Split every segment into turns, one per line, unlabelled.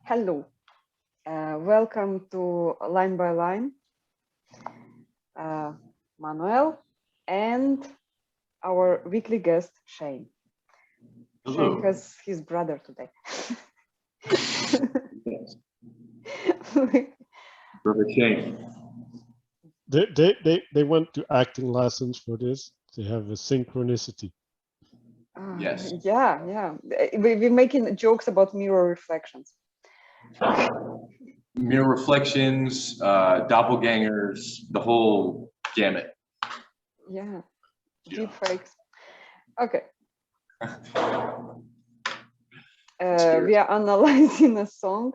Hello, welcome to Line by Line, Manuel, and our weekly guest, Shane.
Hello.
Shane has his brother today.
Yes. Brother Shane.
They went to acting lessons for this. They have a synchronicity.
Yes.
Yeah. We're making jokes about mirror reflections.
Mirror reflections, doppelgangers, the whole gamut.
Yeah, deep fakes. Okay. We are analyzing a song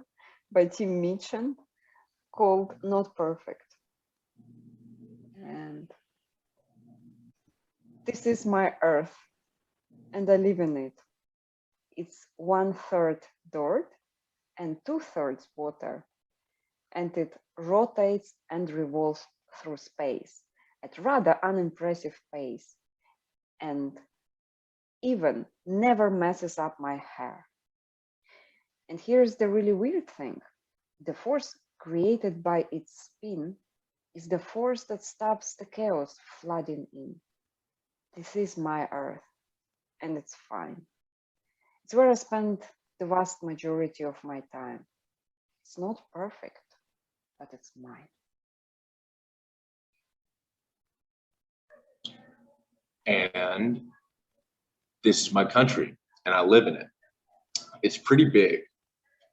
by Tim Minchin called Not Perfect. And this is my earth, and I live in it. It's 1/3 dirt and 2/3 water, and it rotates and revolves through space at rather unimpressive pace, and even never messes up my hair. And here's the really weird thing. The force created by its spin is the force that stops the chaos flooding in. This is my earth, and it's fine. It's where I spend the vast majority of my time. It's not perfect, but it's mine.
And this is my country, and I live in it. It's pretty big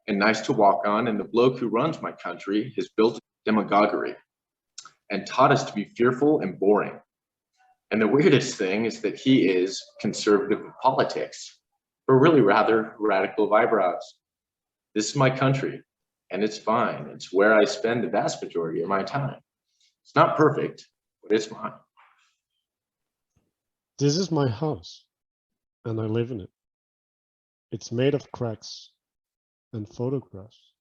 and nice to walk on, and the bloke who runs my country has built demagoguery and taught us to be fearful and boring. And the weirdest thing is that he is conservative of politics, but really rather radical of eyebrows. This is my country, and it's fine. It's where I spend the vast majority of my time. It's not perfect, but it's mine.
This is my house, and I live in it. It's made of cracks and photographs.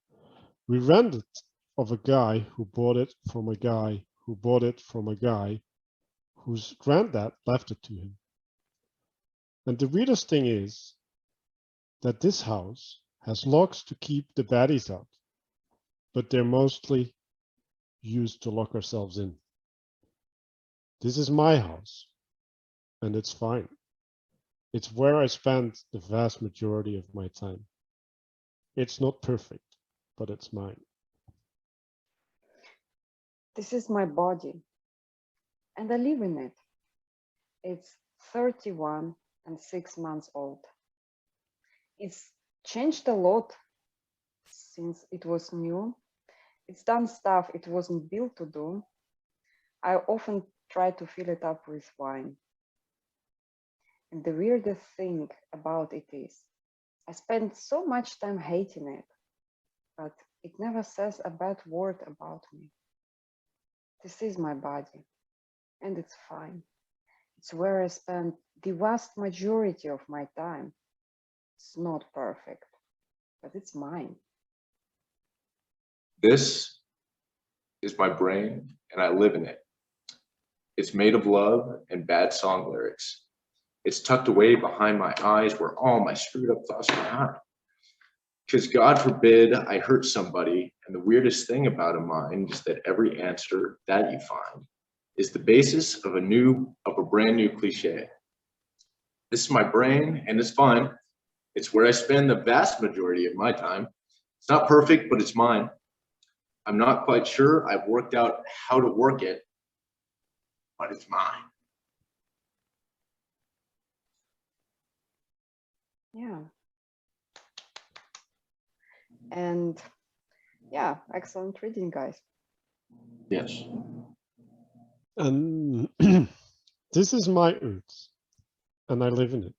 We rented of a guy who bought it from a guy who bought it from a guy whose granddad left it to him. And the weirdest thing is that this house has locks to keep the baddies out, but they're mostly used to lock ourselves in. This is my house, and it's fine. It's where I spend the vast majority of my time. It's not perfect, but it's mine.
This is my body, and I live in it. It's 31 and 6 months old. It's changed a lot since it was new. It's done stuff it wasn't built to do. I often try to fill it up with wine. And the weirdest thing about it is, I spend so much time hating it, but it never says a bad word about me. This is my body, and it's fine. It's where I spend the vast majority of my time. It's not perfect, but it's mine.
This is my brain, and I live in it. It's made of love and bad song lyrics. It's tucked away behind my eyes where all my screwed up thoughts are at. Because God forbid I hurt somebody, and the weirdest thing about a mind is that every answer that you find is the basis of a brand new cliche. This is my brain, and it's fine. It's where I spend the vast majority of my time. It's not perfect, but it's mine. I'm not quite sure I've worked out how to work it, but it's mine.
Yeah. And yeah, excellent reading, guys.
Yes.
And this is my earth, and I live in it.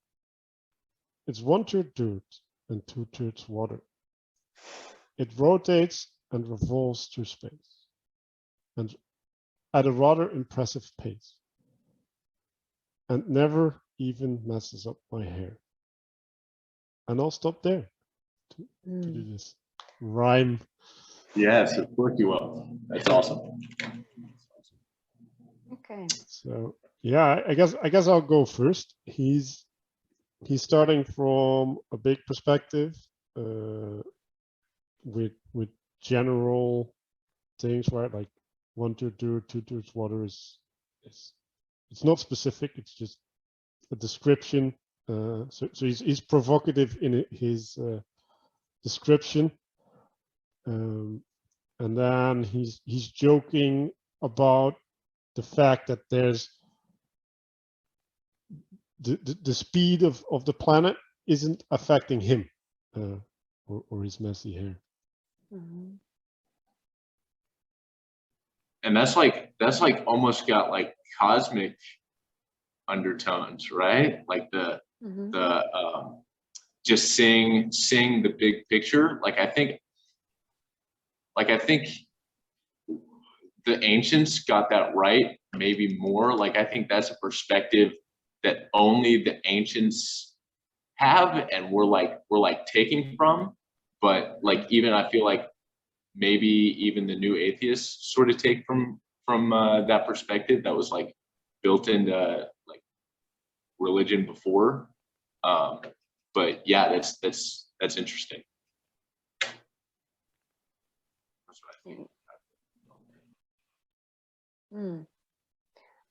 It's 1/3 dirt and 2/3 water. It rotates and revolves through space, and at a rather impressive pace, and never even messes up my hair. And I'll stop there to do this rhyme.
Yes, of course you will. That's awesome.
Okay.
So yeah, I guess I'll go first. He's starting from a big perspective, with general things, right? Like 1 to 2, 2 to water is it's not specific. It's just a description. So he's provocative in his description, and then he's joking about the fact that there's the speed of the planet isn't affecting him or his messy hair.
Mhm.
And that's like almost got like cosmic undertones, right? Like the
Mhm.
just seeing the big picture. Like I think the ancients got that right, maybe more. Like I think that's a perspective that only the ancients have, and we're like taking from. But like even I feel like maybe even the new atheists sort of take from that perspective that was like built into like religion before. But yeah, that's interesting. That's what I think.
Mm.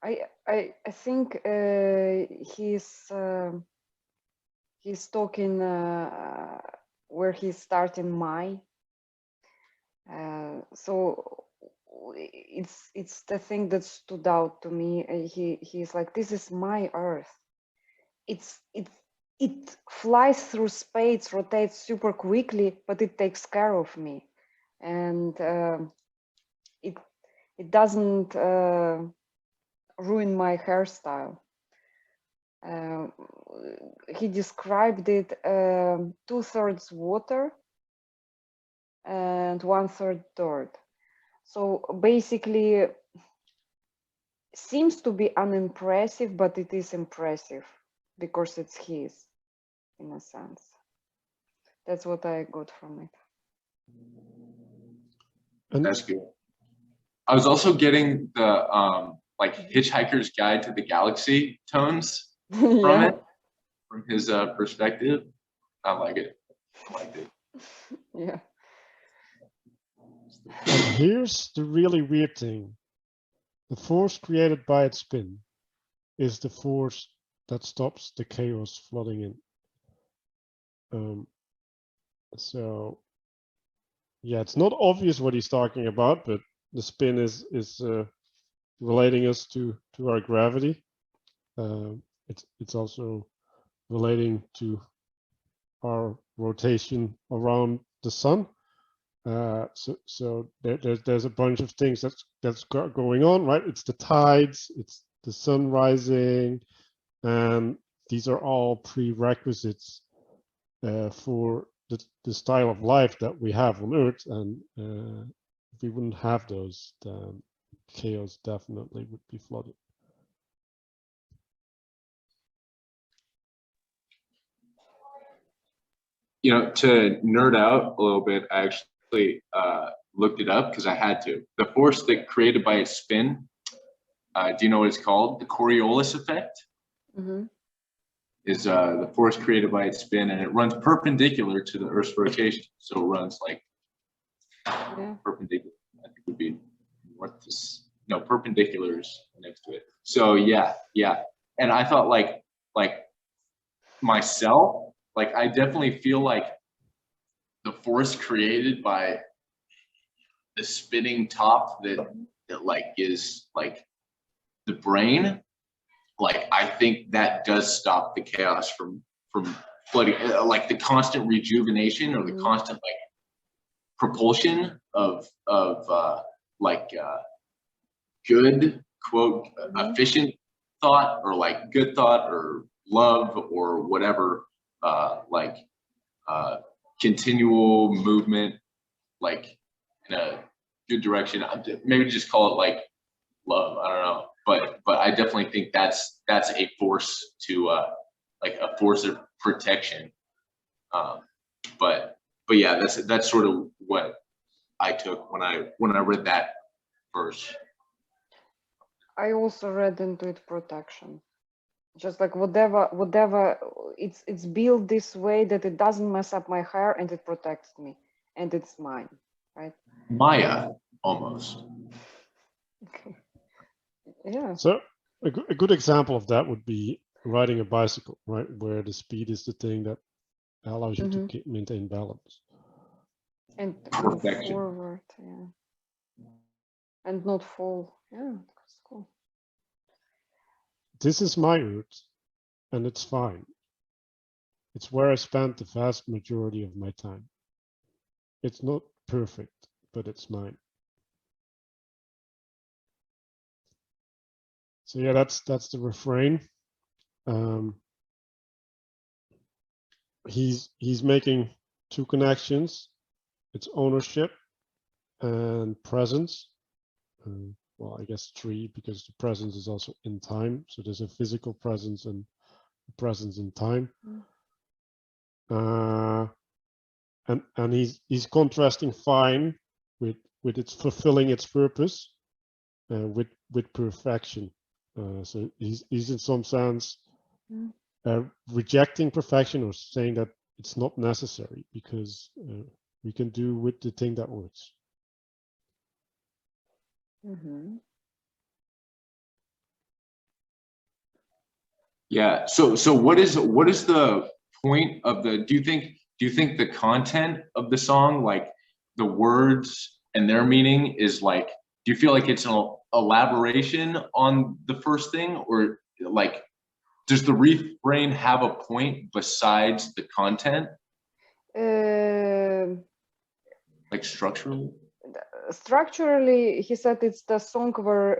I think he's talking where he's starting my. So it's the thing that stood out to me. He's like, this is my Earth. It flies through space, rotates super quickly, but it takes care of me, and it doesn't ruin my hairstyle. He described it 2/3 water and 1/3 dirt. So basically, seems to be unimpressive, but it is impressive because it's his, in a sense. That's what I got from it.
And
That's good. I was also getting the like Hitchhiker's Guide to the Galaxy tones from
Yeah.
it, from his perspective. I like it. I liked it.
Yeah.
and here's the really weird thing. The force created by its spin is the force that stops the chaos flooding in. So yeah, it's not obvious what he's talking about, but the spin is relating us to our gravity. It's also relating to our rotation around the sun. So there's a bunch of things that's going on, right? It's the tides, it's the sun rising, and these are all prerequisites for the style of life that we have on Earth. And if we wouldn't have those, then chaos definitely would be flooded.
You know, to nerd out a little bit, I actually looked it up because I had to. The force that created by its spin, do you know what it's called? The Coriolis effect.
Mm-hmm.
Is the force created by its spin, and it runs perpendicular to the Earth's rotation. So it runs like perpendicular. I think would be north to no, perpendicular is next to it. So yeah. And I thought like myself, like I definitely feel like the force created by the spinning top that like is like the brain. Like I think that does stop the chaos from flooding, like the constant rejuvenation or the constant like propulsion of good quote efficient thought or like good thought or love or whatever, continual movement, like in a good direction. Maybe just call it like love. I don't know. But I definitely think that's a force to like a force of protection. But yeah, that's sort of what I took when I read that verse.
I also read into it protection. Just like whatever it's built this way that it doesn't mess up my hair and it protects me. and it's mine, right?
Maya, almost.
Okay. Yeah.
So a good example of that would be riding a bicycle, right? Where the speed is the thing that allows you to maintain balance.
And move
Perfection.
forward, yeah. And not fall. Yeah, that's cool.
This is my route, and it's fine. It's where I spend the vast majority of my time. It's not perfect, but it's mine. So yeah, that's the refrain. He's making two connections. It's ownership and presence. Well, I guess three, because the presence is also in time. So there's a physical presence and a presence in time. And he's contrasting fine with its fulfilling its purpose with perfection. So he's in some sense rejecting perfection, or saying that it's not necessary, because we can do with the thing that works.
Yeah. So what is the point of the? Do you think the content of the song, like the words and their meaning, is like? Do you feel like it's an elaboration on the first thing, or like, does the refrain have a point besides the content? Like structurally?
Structurally, he said it's the song where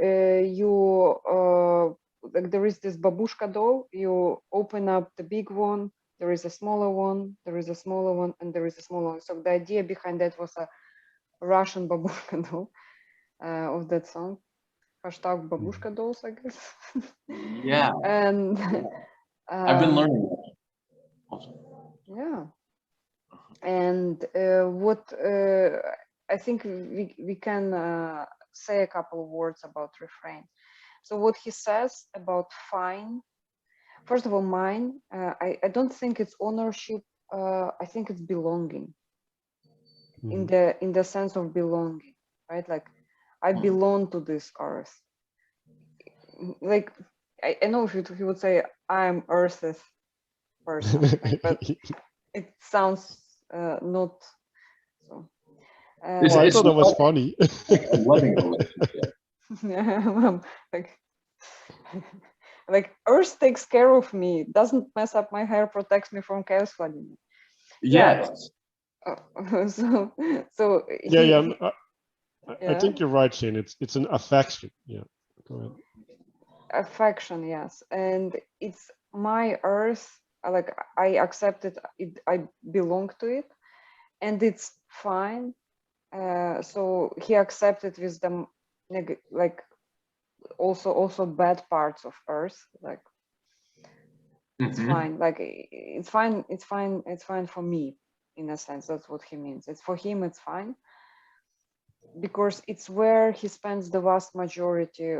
like there is this babushka doll, you open up the big one, there is a smaller one, there is a smaller one, and there is a smaller one. So the idea behind that was a Russian babushka doll of that song. Hashtag babushka dolls, I guess.
Yeah.
And
I've been learning that also.
Yeah. And what I think we can say a couple of words about refrain. So what he says about fine, first of all, mine, I don't think it's ownership. I think it's belonging, in the sense of belonging, right? Like I belong to this earth. Like I know if he would say I'm Earth's person, right? But it sounds not so.
Well, I thought it was funny.
A loving relationship.
like Earth takes care of me, doesn't mess up my hair, protects me from chaos flooding.
Yes.
So
I think you're right, Shane. It's an affection. Yeah, go ahead.
Affection, yes, and it's my earth. Like I accept it, I belong to it, and it's fine. So he accepted with them, like also bad parts of earth. Like it's fine. Like it's fine for me, in a sense. That's what he means. It's for him. It's fine because it's where he spends the vast majority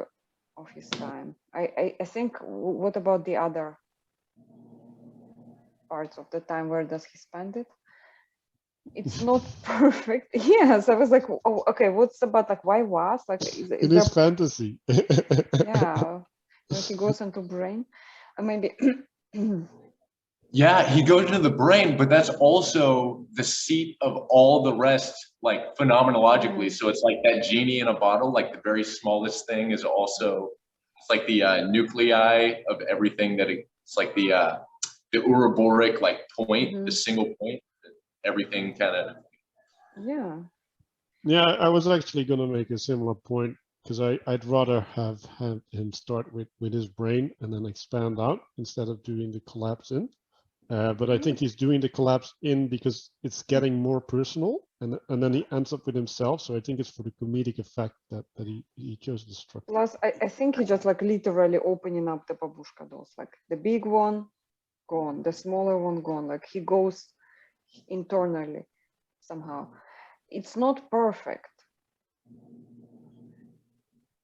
of his time. I think, what about the other parts of the time? Where does he spend it? It's not perfect. Yes, I was like, oh, okay, what's about, like, why was, like, is
in his fantasy?
Yeah, when he goes into brain, maybe.
Yeah, he goes into the brain, but that's also the seat of all the rest, like phenomenologically. So it's like that genie in a bottle, like the very smallest thing is also, it's like the nuclei of everything that it's like the uroboric like point, the single point, everything kind of.
Yeah, I was actually going to make a similar point, because I'd rather have him start with his brain and then expand out instead of doing the collapse in. But I think he's doing the collapse in because it's getting more personal, and then he ends up with himself. So I think it's for the comedic effect that he chose the structure.
Plus, I think he just like literally opening up the babushka dolls, like the big one gone, the smaller one gone. Like he goes internally somehow. It's not perfect.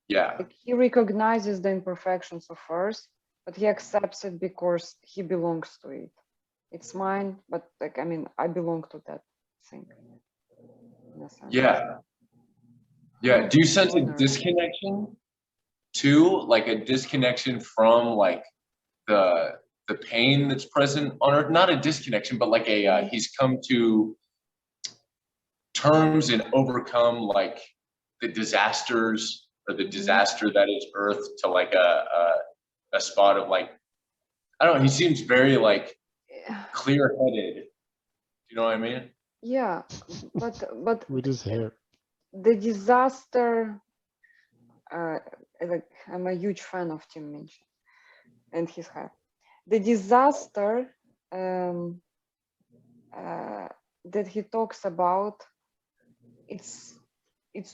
Yeah.
Like he recognizes the imperfections of Earth, but he accepts it because he belongs to it. It's mine, but like, I mean, I belong to that thing. in a sense.
Yeah. Yeah.
Oh,
Do you sense a
honor.
disconnection too? Like a disconnection from like the pain that's present on Earth? Not a disconnection, but like a he's come to terms and overcome like the disasters or the disaster that is Earth to like a spot of like, I don't know, he seems very like clear-headed. Do you know what I mean?
Yeah, but
With his hair.
the disaster, like I'm a huge fan of Tim Minchin and his hair. The disaster that he talks about, it's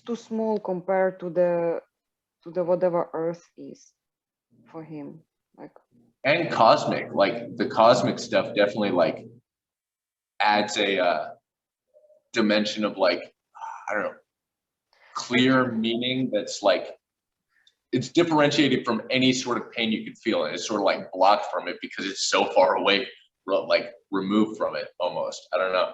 too small compared to the whatever Earth is for him. Like,
And cosmic, like the cosmic stuff definitely like adds a dimension of like, I don't know, clear meaning that's like, it's differentiated from any sort of pain you could feel, and it's sort of like blocked from it because it's so far away, like removed from it almost. I don't know.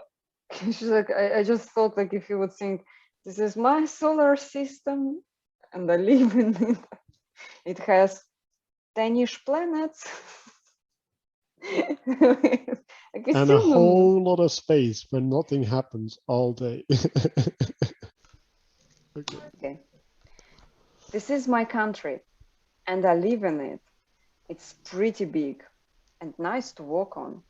she's like, I just thought like if you would think, this is my solar system and I live in it. It has 10-ish planets.
And a whole lot of space where nothing happens all day.
Okay. This is my country and I live in it. It's pretty big and nice to walk on.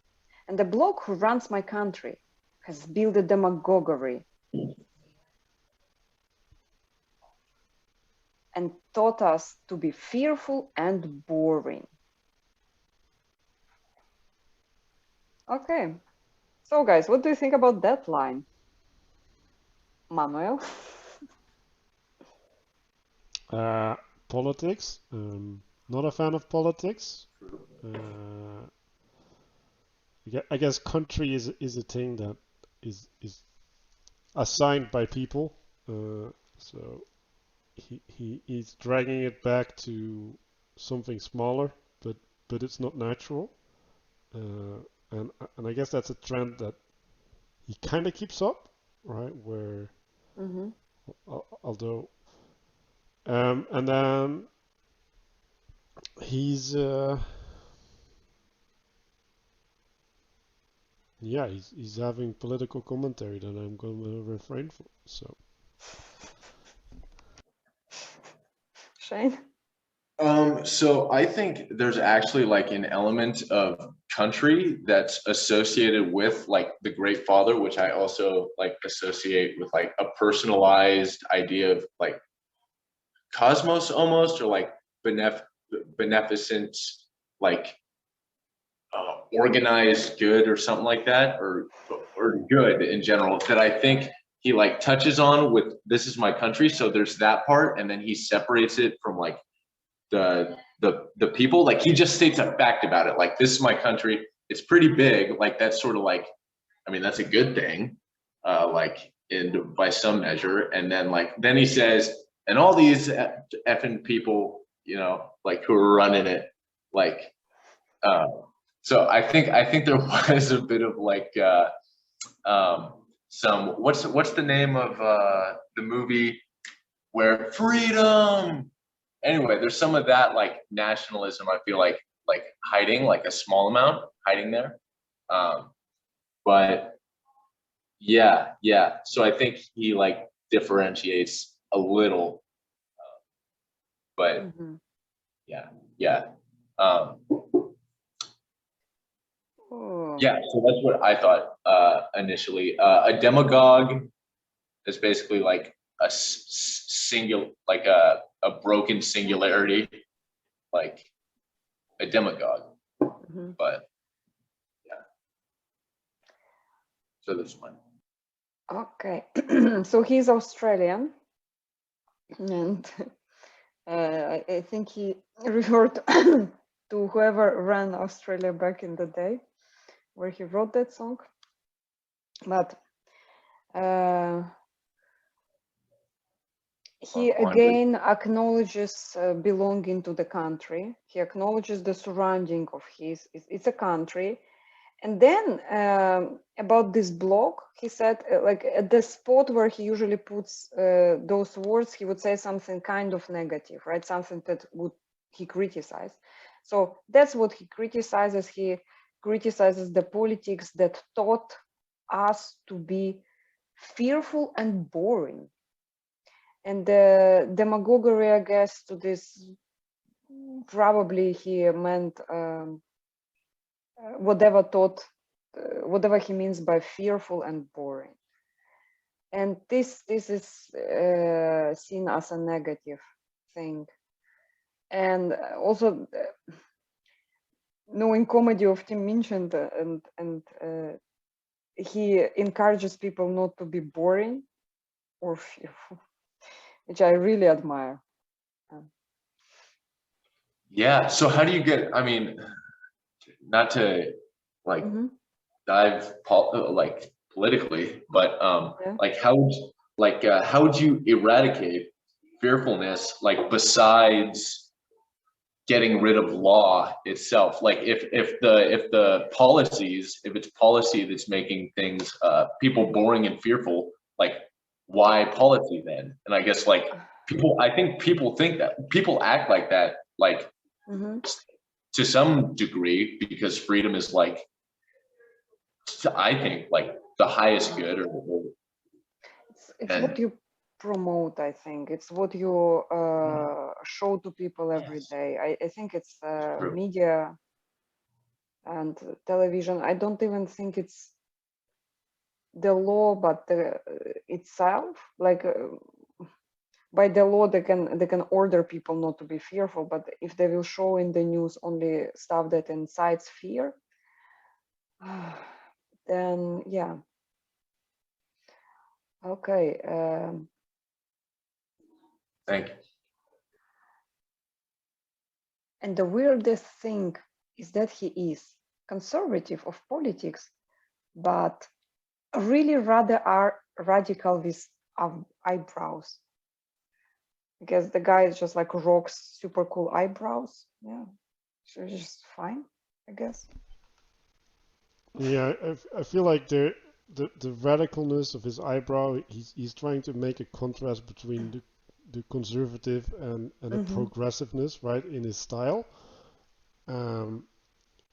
And the bloke who runs my country has built a demagoguery and taught us to be fearful and boring. Okay. So guys, what do you think about that line? Manuel?
Politics. Not a fan of politics. I guess country is a thing that is assigned by people. So he's dragging it back to something smaller, but it's not natural. And I guess that's a trend that he kind of keeps up, right? Where although and then he's yeah, he's having political commentary that I'm going to refrain from. So
Shane?
So I think there's actually like an element of country that's associated with like the Great Father, which I also like associate with like a personalized idea of like cosmos almost, or like beneficent, like organized good or something like that, or good in general, that I think he like touches on with This Is My Country. So there's that part, and then he separates it from like the people. Like he just states a fact about it, like this is my country, it's pretty big, like that's sort of like, I mean that's a good thing, like in by some measure. And then like then he says, and all these effing people, you know, like who are running it, like so I think there was a bit of like some what's the name of the movie where freedom, anyway, there's some of that like nationalism, I feel like hiding, like a small amount hiding there. But yeah, so I think he like differentiates a little, but yeah. Yeah, so that's what I thought initially. A demagogue is basically like a singular, like a broken singularity, like a demagogue. But yeah, so that's one.
Okay, so he's Australian, and I think he referred to whoever ran Australia back in the day, where he wrote that song. But he again acknowledges belonging to the country. He acknowledges the surrounding of his. It's a country, And then about this bloke, he said, like at the spot where he usually puts those words, he would say something kind of negative, right? Something that would he criticize. So that's what he criticizes. He criticizes the politics that taught us to be fearful and boring. And the demagoguery, I guess, to this, probably he meant whatever thought, whatever he means by fearful and boring. And this is seen as a negative thing. And also, knowing comedy of Tim Minchin, and he encourages people not to be boring or fearful, which I really admire.
Yeah. So how do you get, I mean, not to like dive like politically, but
Yeah.
like how would you eradicate fearfulness, like besides getting rid of law itself? Like if the policies, if it's policy that's making things people boring and fearful, like why policy then? And I guess like I think people think that, people act like that, like to some degree, because freedom is like, I think like the highest good, or
it's what you promote. I think it's what you show to people every day. I think it's media and television. I don't even think it's the law, but the itself. Like by the law, they can order people not to be fearful. But if they will show in the news only stuff that incites fear, then yeah. Okay.
thank you.
And the weirdest thing is that he is conservative of politics, but really rather are radical with eyebrows. Because the guy is just like rocks super cool eyebrows. Yeah, so it's just fine, I guess.
Yeah, I feel like the radicalness of his eyebrow, he's trying to make a contrast between the conservative and the progressiveness, right, in his style. And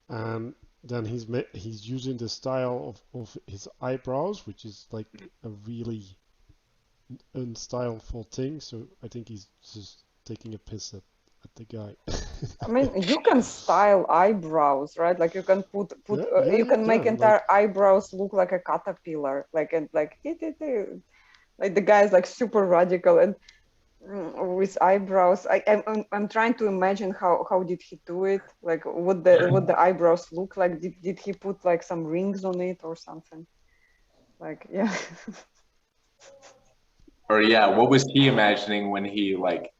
then he's using the style of his eyebrows, which is like a really unstyleful thing. So I think he's just taking a piss at the guy.
I mean, you can style eyebrows, right? Like you can you can make entire eyebrows look like a caterpillar, like the guy is like super radical and with eyebrows. I'm trying to imagine how did he do it? Like what the eyebrows look like? Did he put like some rings on it or something? Like yeah.
Or yeah, what was he imagining when he like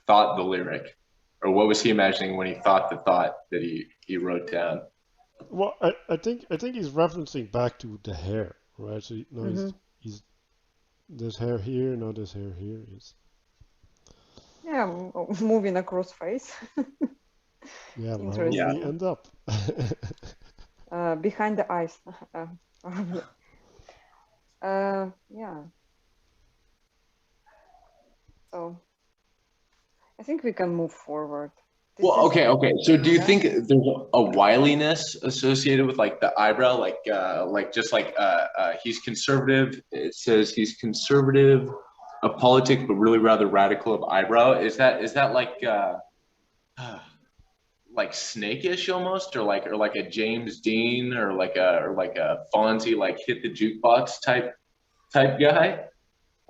thought the lyric, or what was he imagining when he thought the thought that he wrote down?
Well, I think he's referencing back to the hair, right? So he's there's hair here, now there's hair here.
Yeah, moving across face.
Yeah, where will we end up?
Behind the eyes. Yeah. So I think we can move forward.
Well, okay. So do you think there's a wiliness associated with like the eyebrow, like just like he's conservative? It says he's conservative of politics, but really rather radical of eyebrow. Is that like snakish almost, or like a James Dean, or like a Fonzie, like hit the jukebox type guy,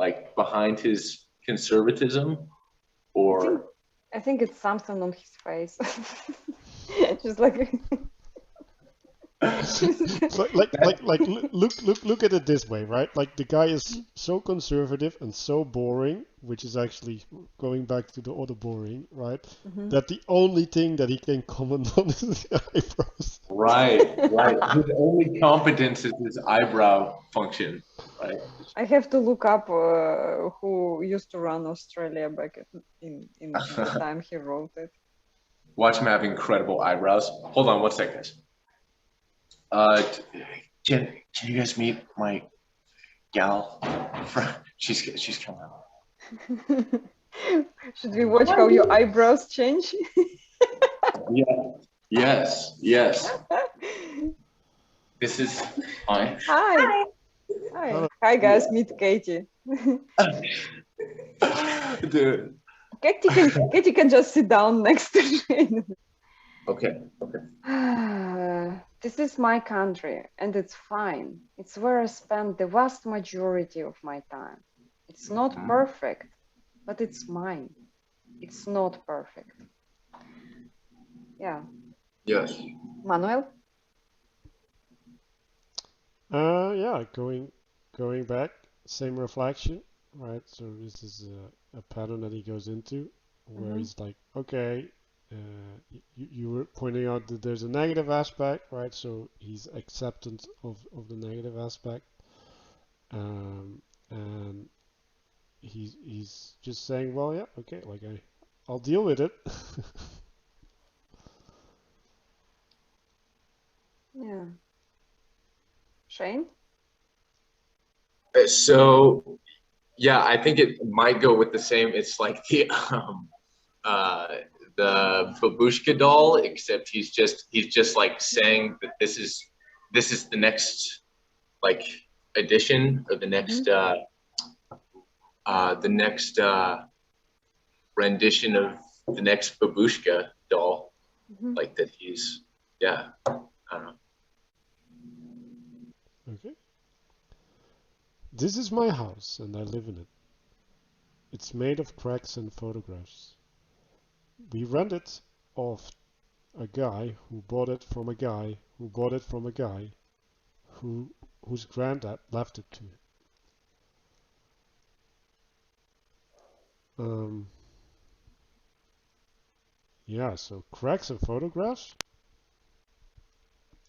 like behind his conservatism, or?
I think it's something on his face. Just like
look at it this way, right? Like the guy is so conservative and so boring, which is actually going back to the other boring, right? That the only thing that he can comment on is his eyebrows.
Right. His only competence is his eyebrow function, right?
I have to look up who used to run Australia back in the time he wrote it.
Watch him have incredible eyebrows. Hold on one second, guys. Can you guys meet my gal? She's coming out.
Should we watch how your eyebrows change?
Yeah. Yes. Yes. This is hi.
Hi. Hi.
Hello.
Hi guys, meet Katy.
Dude.
Katy can just sit down next to Shane.
Okay. Okay.
This is my country and it's fine. It's where I spend the vast majority of my time. It's not perfect, but it's mine. It's not perfect. Yeah.
Yes.
Manuel?
Yeah, going back, same reflection, right? So this is a pattern that he goes into where he's like, okay, you were pointing out that there's a negative aspect, right? So he's acceptant of the negative aspect, and he's just saying, well, yeah, okay, like I'll deal with it.
Yeah. Shane?
So yeah, I think it might go with the same. It's like the babushka doll, except he's just like saying that this is the next like edition or the next rendition of the next babushka doll, like that he's I don't know.
Okay. This is my house and I live in it. It's made of cracks and photographs. We rent it off a guy who bought it from a guy who bought it from a guy whose granddad left it to. Yeah, so cracks and photographs.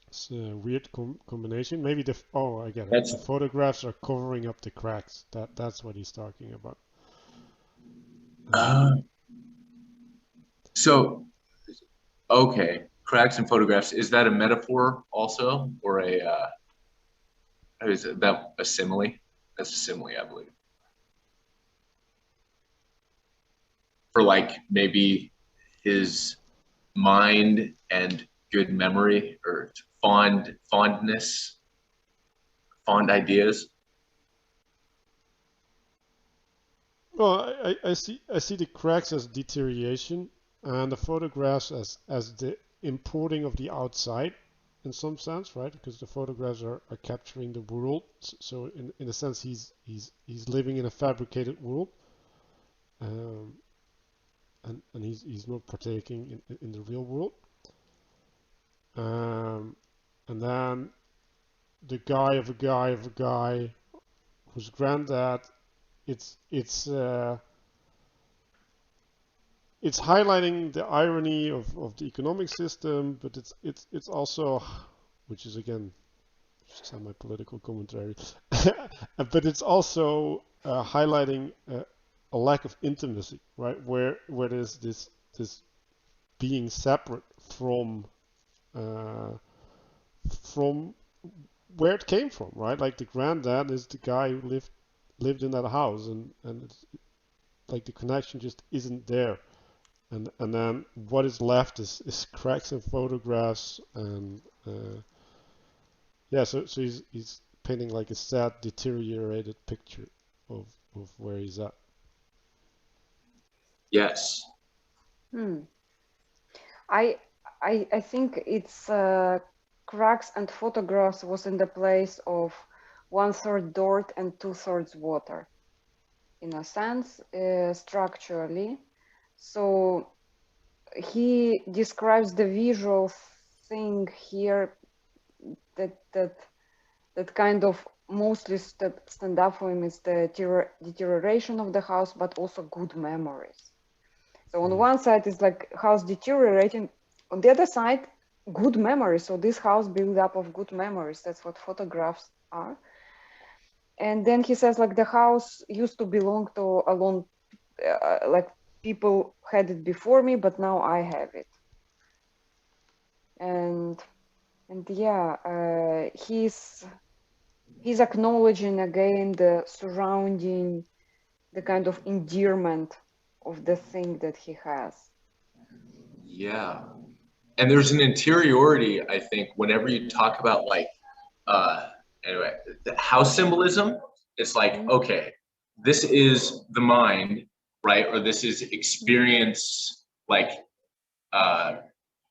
It's a weird combination. Maybe oh, I get it. The photographs are covering up the cracks. That's what he's talking about.
So okay, cracks and photographs. Is that a metaphor also, or is that a simile? That's a simile, I believe. For like maybe his mind and good memory or fondness, fond ideas.
Well, I see the cracks as deterioration and the photographs as the importing of the outside in some sense, right? Because the photographs are capturing the world. So in a sense he's living in a fabricated world. And he's not partaking in the real world. And then the guy of a guy of a guy whose granddad, it's highlighting the irony of the economic system, but it's also, which is again semi-political commentary, but it's also highlighting a lack of intimacy, right? Where there's this being separate from where it came from, right? Like the granddad is the guy who lived in that house, and it's like the connection just isn't there. And then what is left is cracks and photographs, and yeah, so he's painting like a sad, deteriorated picture of where he's at.
Yes.
I think it's cracks and photographs was in the place of 1/3 dirt and 2/3 water, in a sense, structurally. So he describes the visual thing here that kind of mostly stand up for him is the deterioration of the house, but also good memories. So on one side is like house deteriorating, on the other side, good memories. So this house built up of good memories. That's what photographs are. And then he says like the house used to belong to a long, like people had it before me, but now I have it. And And yeah, he's acknowledging again the surrounding, the kind of endearment of the thing that he has.
Yeah. And there's an interiority, I think, whenever you talk about like, anyway, the house symbolism, it's like, okay, this is the mind, right? Or this is experience, like,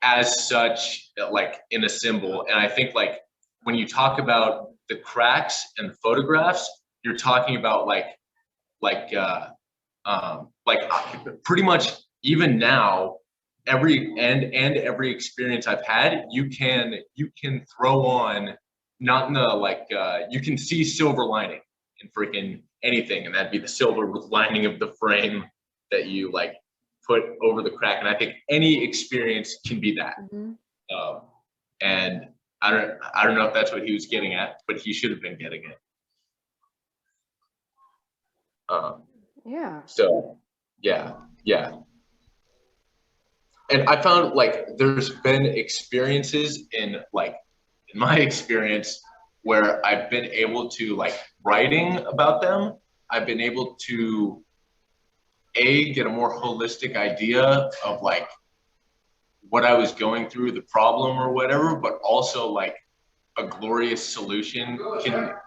as such, like in a symbol. And I think like when you talk about the cracks and photographs, you're talking about like pretty much even now, every experience I've had, you can throw on, not in the like you can see silver lining in freaking anything, and that'd be the silver lining of the frame that you like put over the crack. And I think any experience can be that. And I don't know if that's what he was getting at, but he should have been getting it.
Yeah.
So yeah. And I found like there's been experiences in my experience where I've been able to, like, writing about them, I've been able to get a more holistic idea of like what I was going through, the problem or whatever, but also like a glorious solution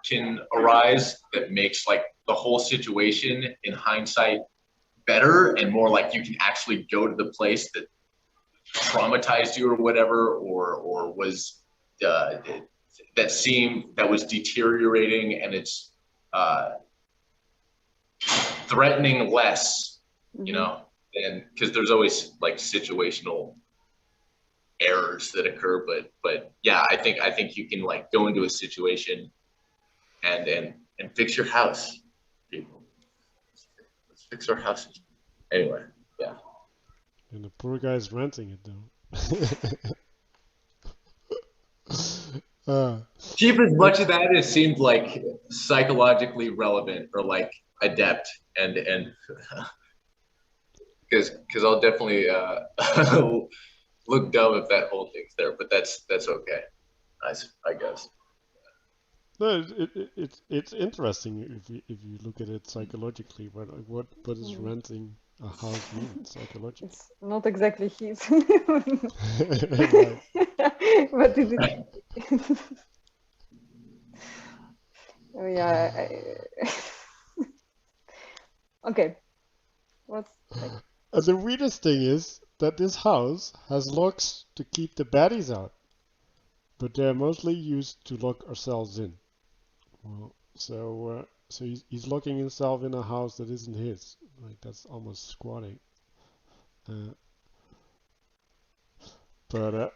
can arise that makes like the whole situation in hindsight better, and more like you can actually go to the place that traumatized you or whatever, or was that was deteriorating, and it's threatening less, you know, and because there's always like situational errors that occur, but yeah, I think you can like go into a situation and fix your house, people. Let's fix our houses. Anyway, yeah.
And the poor guy's renting it though.
Keep as much of that as seemed like psychologically relevant or like adept, and because I'll definitely look dumb if that whole thing's there, but that's okay, I guess.
No, it's interesting if you look at it psychologically. What is renting a house mean psychologically?
It's not exactly his.
Right.
But it oh, yeah. Okay. What's like?
The weirdest thing is that this house has locks to keep the baddies out, but they're mostly used to lock ourselves in. Well, so he's locking himself in a house that isn't his. Like that's almost squatting. But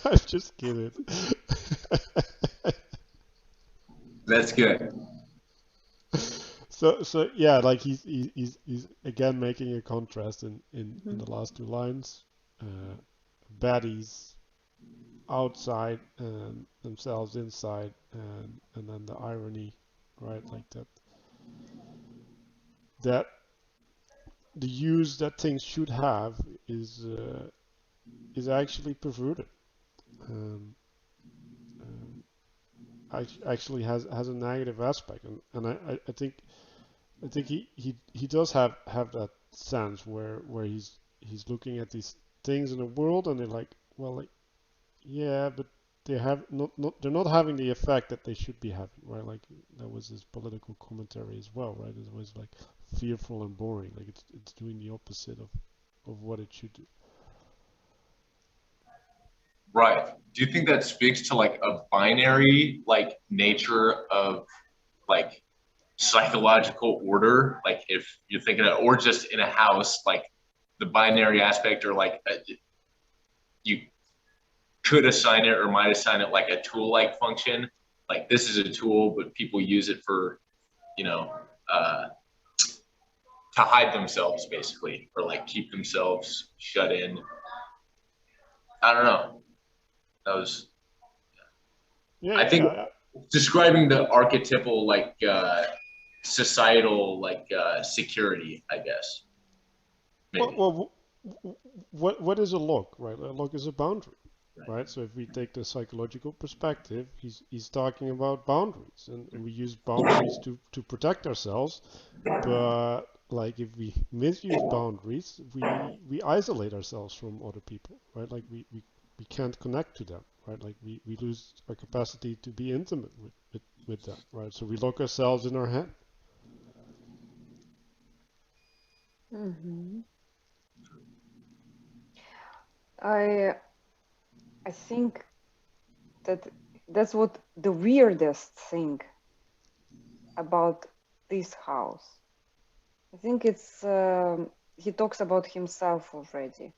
I'm just kidding.
That's good.
So yeah, like he's again making a contrast in the last two lines. Baddies outside and themselves inside, and then the irony, right? Like that the use that things should have is actually perverted. Actually has a negative aspect, and I think he does have that sense where he's looking at these things in the world, and they're like, well, like, yeah, but they have they're not having the effect that they should be having, right? Like that was his political commentary as well, right? It was like fearful and boring, like it's doing the opposite of what it should do.
Right. Do you think that speaks to like a binary like nature of like psychological order? Like if you're thinking of, or just in a house, like the binary aspect, or like you could assign it or might assign it like a tool-like function. Like this is a tool, but people use it for, you know, to hide themselves basically, or like keep themselves shut in. I don't know. That was,
Yeah,
I think,
yeah.
describing the archetypal like societal like security, I guess. Maybe.
Well, what is a lock, right? A lock is a boundary. right? So if we take the psychological perspective, he's talking about boundaries, and we use boundaries to protect ourselves. But like if we misuse boundaries, we isolate ourselves from other people, right? Like we can't connect to them, right? Like we lose our capacity to be intimate with them, right? So we lock ourselves in our head.
Mm-hmm. I I think that that's what the weirdest thing about this house. I think it's he talks about himself already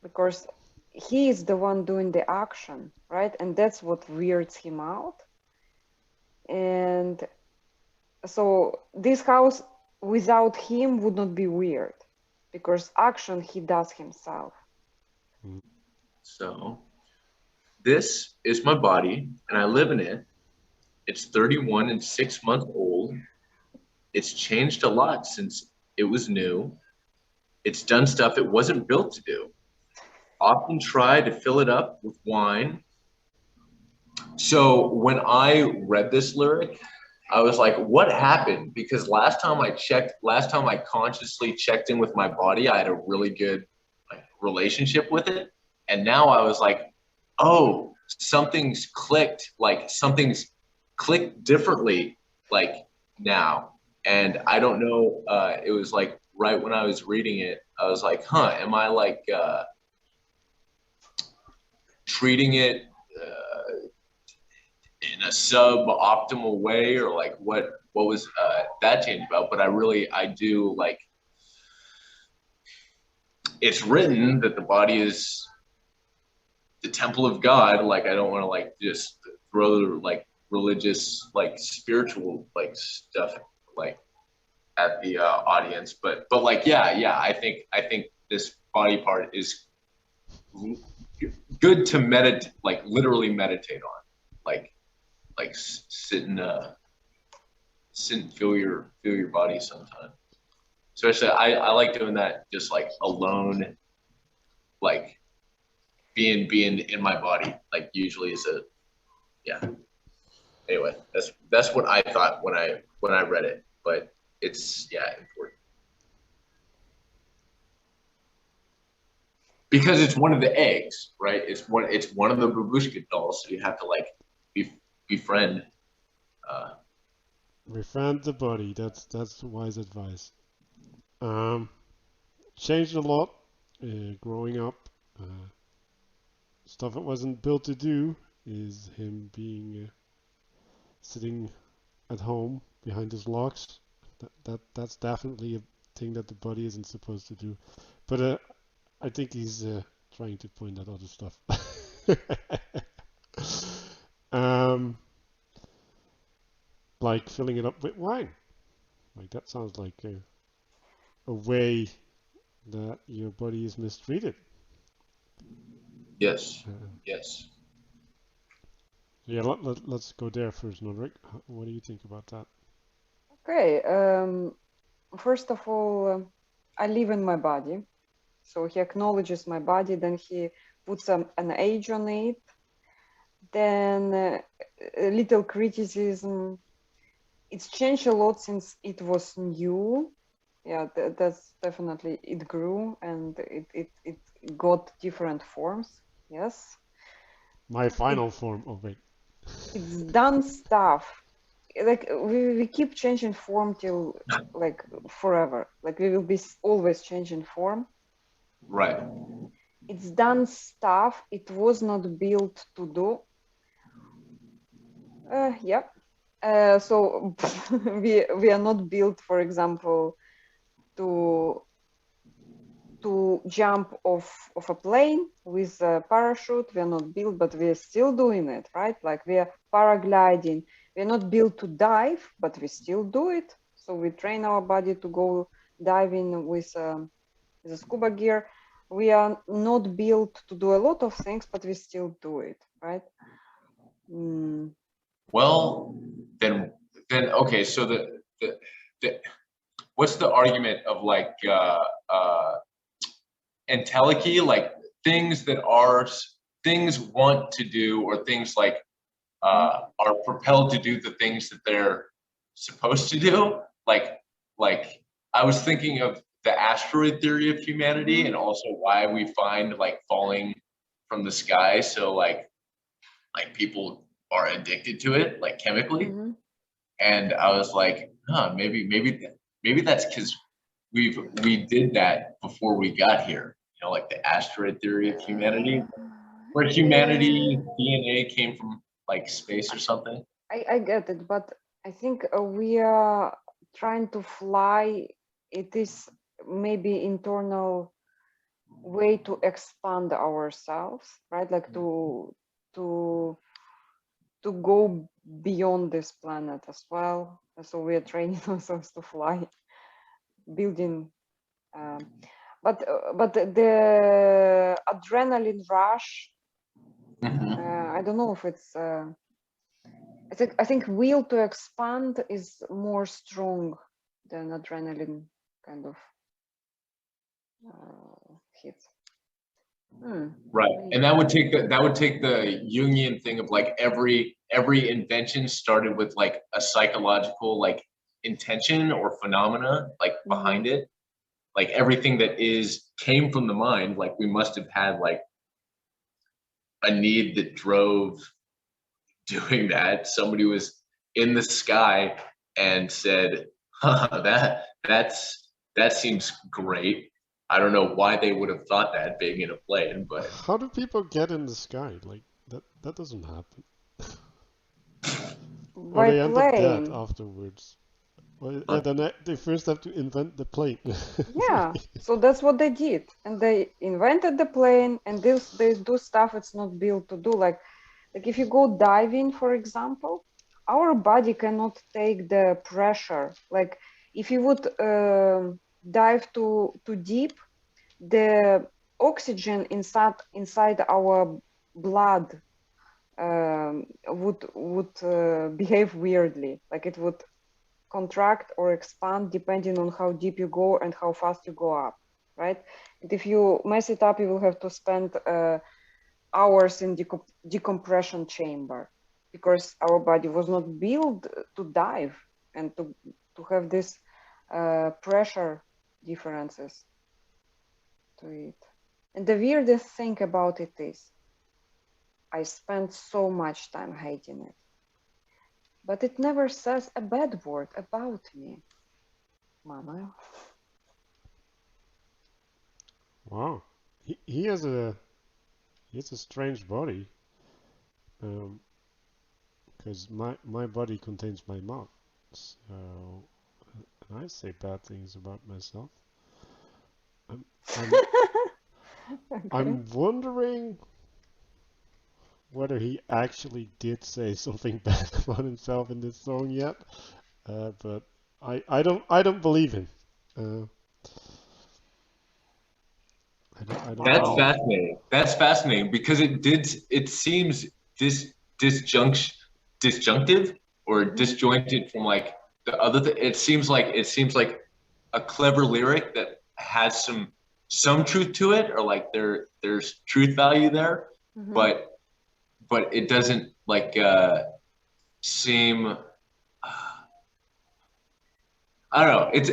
because he is the one doing the action, right? And that's what weirds him out. And so this house without him would not be weird because action he does himself.
So this is my body and I live in it. It's 31 and 6 months old. It's changed a lot since it was new. It's done stuff it wasn't built to do. Often try to fill it up with wine. So when I read this lyric, I was like, what happened? Because last time I consciously checked in with my body, I had a really good relationship with it. And now I was like, oh, something's clicked, like something's clicked differently, like now. And I don't know, it was like right when I was reading it, I was like, huh, am I like treating it in a suboptimal way, or like what was that change about? But I do like, it's written that the body is the temple of God. Like I don't want to like just throw like religious like spiritual like stuff like at the audience, but like yeah, I think this body part is good to meditate, like literally meditate on, like sit and feel your body sometime. Especially I like doing that just like alone, like being in my body, like usually is a yeah. Anyway, that's what I thought when I read it, but it's yeah important because it's one of the eggs, right? It's one of the babushka dolls, so you have to like befriend.
Befriend the body. That's wise advice. Um, changed a lot growing up. Stuff it wasn't built to do is him being sitting at home behind his locks. That's definitely a thing that the body isn't supposed to do. But I think he's trying to point out other stuff. um, like filling it up with wine. Like that sounds like a way that your body is mistreated.
Yes,
Uh,
yes.
yeah, let's go there first, Nodrik. What do you think about that?
Okay, first of all, I live in my body. So he acknowledges my body, then he puts an age on it. Then a little criticism. It's changed a lot since it was new. Yeah, that's definitely, it grew and it got different forms. Yes.
My final form. Oh wait.
It's done stuff. Like we keep changing form till like forever. Like we will be always changing form.
Right.
It's done stuff it was not built to do. Yeah. So we are not built, for example, to jump off of a plane with a parachute. We are not built, but we are still doing it, right? Like we are paragliding. We are not built to dive, but we still do it. So we train our body to go diving with the scuba gear. We are not built to do a lot of things, but we still do it, right? Mm.
Well, then okay. So the what's the argument of like entelechy, like things that are things want to do, or things like are propelled to do the things that they're supposed to do. Like I was thinking of the asteroid theory of humanity, and also why we find like falling from the sky. So like people are addicted to it, like chemically. And I was like, huh, maybe that's because we did that before we got here. You know, like the asteroid theory of humanity, where humanity DNA came from like space or something.
I get it, but I think we are trying to fly. It is maybe internal way to expand ourselves, right? Like to go beyond this planet as well. So we are training ourselves to fly, building. But the adrenaline rush, I don't know if it's. I think will to expand is more strong than adrenaline kind of hit.
Right, and that would take the Jungian thing of like every invention started with like a psychological like intention or phenomena like behind it. Like everything that came from the mind. Like we must have had like a need that drove doing that. Somebody was in the sky and said, huh, that seems great. I don't know why they would have thought that being in a plane, but
how do people get in the sky? Like that doesn't happen. Or they end up dead afterwards. Well, yeah, then they first have to invent the plane.
Yeah, so that's what they did, and they invented the plane, and they do stuff it's not built to do. Like if you go diving, for example, our body cannot take the pressure. Like if you would dive too deep, the oxygen inside our blood would behave weirdly. Like it would contract or expand depending on how deep you go and how fast you go up, right? And if you mess it up, you will have to spend hours in decompression chamber, because our body was not built to dive and to have this pressure differences to it. And the weirdest thing about it is I spent so much time hating it, but it never says a bad word about me, Manuel.
Wow, he has a strange body, because my body contains my mouth, so and I say bad things about myself. I'm wondering whether he actually did say something bad about himself in this song yet, but I don't believe him. I don't
that's
believe.
fascinating. That's fascinating because it seems disjunctive or disjointed from like the other it seems like a clever lyric that has some truth to it, or like there's truth value there, but it doesn't like seem I don't know, it's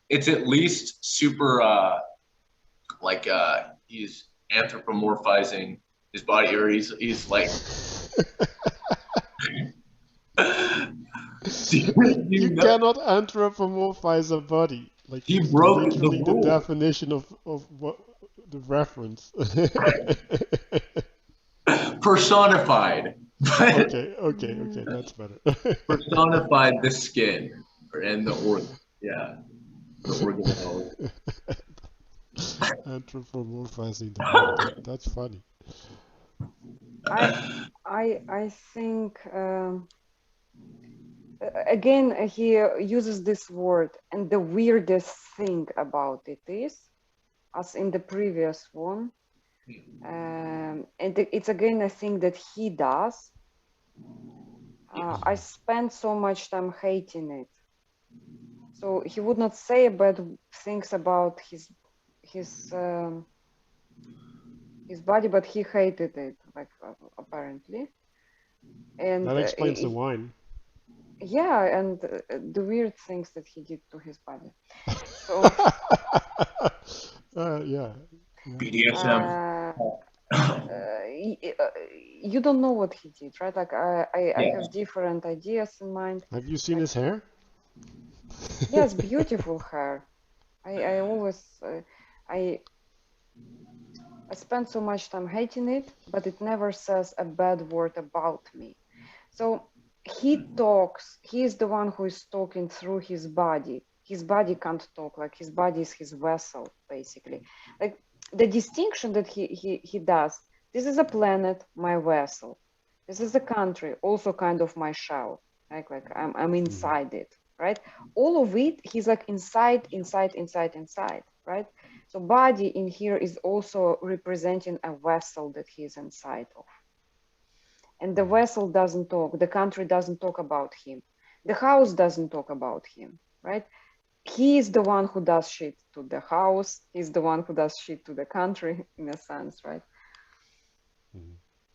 at least super like he's anthropomorphizing his body, or he's like
you cannot anthropomorphize a body. Like
he
it's
broke
literally
the
the
rule.
definition of what the reference.
Personified.
Okay, that's better.
Personified the skin and the organ. Yeah, the organelle.
Anthropomorphizing the body. That's funny.
I think again he uses this word, and the weirdest thing about it is, as in the previous one, and it's again a thing that he does. I spent so much time hating it, so he would not say bad things about his his body, but he hated it, like apparently. And
That explains the wine.
yeah, and the weird things that he did to his body. So
Yeah.
BDSM.
you don't know what he did, right? Like I
Yes.
have different ideas in mind.
Have you seen
Like,
his hair?
yes, beautiful hair. I always I spend so much time hating it, but it never says a bad word about me. So he talks, he is the one who is talking through his body. His body can't talk, like his body is his vessel, basically. Like the distinction that he does, this is a planet, my vessel. This is a country, also kind of my shell. Like I'm inside it, right? All of it, he's like inside, right? So body in here is also representing a vessel that he's inside of. And the vessel doesn't talk, the country doesn't talk about him, the house doesn't talk about him, right? He is the one who does shit to the house, he's the one who does shit to the country, in a sense, right?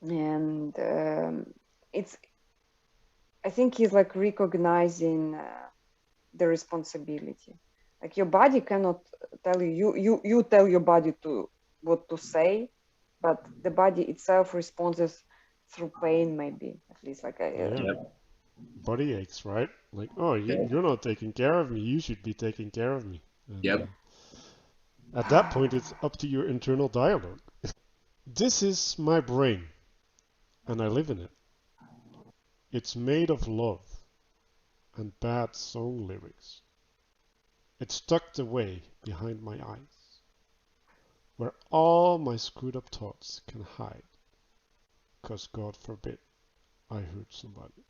And it's, I think he's like recognizing the responsibility. Like your body cannot tell you tell your body to what to say, but the body itself responds through pain, maybe, at least like
Yeah. Body aches, right? Like, oh, you're not taking care of me. You should be taking care of me. And,
Yep.
at that point, it's up to your internal dialogue. This is my brain, and I live in it. It's made of love and bad song lyrics. It's tucked away behind my eyes, where all my screwed up thoughts can hide. 'Cause God forbid I hurt somebody.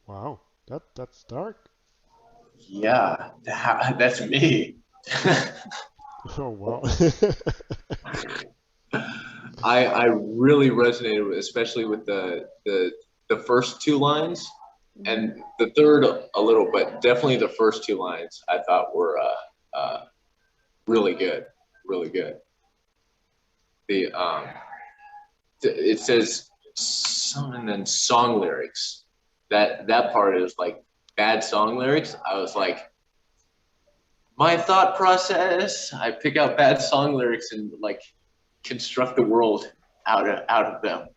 Wow, that's dark.
Yeah, that's me.
Oh wow.
I really resonated with, especially with the first two lines, and the third a little, but definitely the first two lines I thought were really good, really good. The it says some and then song lyrics. That part is like bad song lyrics. I was like, my thought process. I pick out bad song lyrics and like construct the world out of them.